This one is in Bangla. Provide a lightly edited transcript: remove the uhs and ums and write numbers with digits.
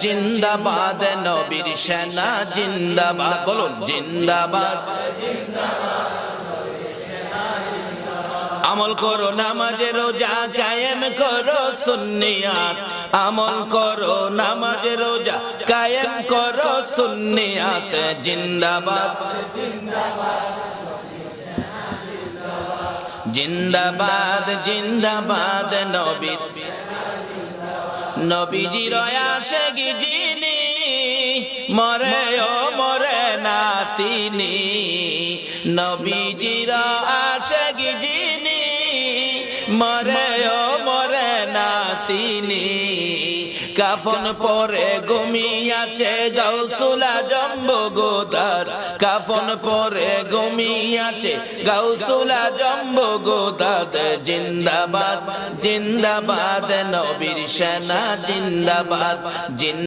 জিন্দাবাদ নবীর সেনা জিন্দাবাদ বলুন জিন্দাবাদ আমল করো নামাজে রোজা কায়েম করো সুন্নিয়াত আমল করো নামাজে রোজা কায়েম করো সুন্নিয়াত জিন্দাবাদ জিন্দাবাদ জিন্দাবাদ নবী নবীজির আশিক যিনি মরে ও মরে না তিনি নবীজির আশিক যিনি মরে ও মরে না তিনি কাফন পরে ঘুমিয়াছে গাউসুল আজম বগদাদ কাফন পরে ঘুমিয়াছে গাউসুল আজম বগদাদ জিন্দাবাদ জিন্দাবাদ নবীর সেনা জিন্দাবাদ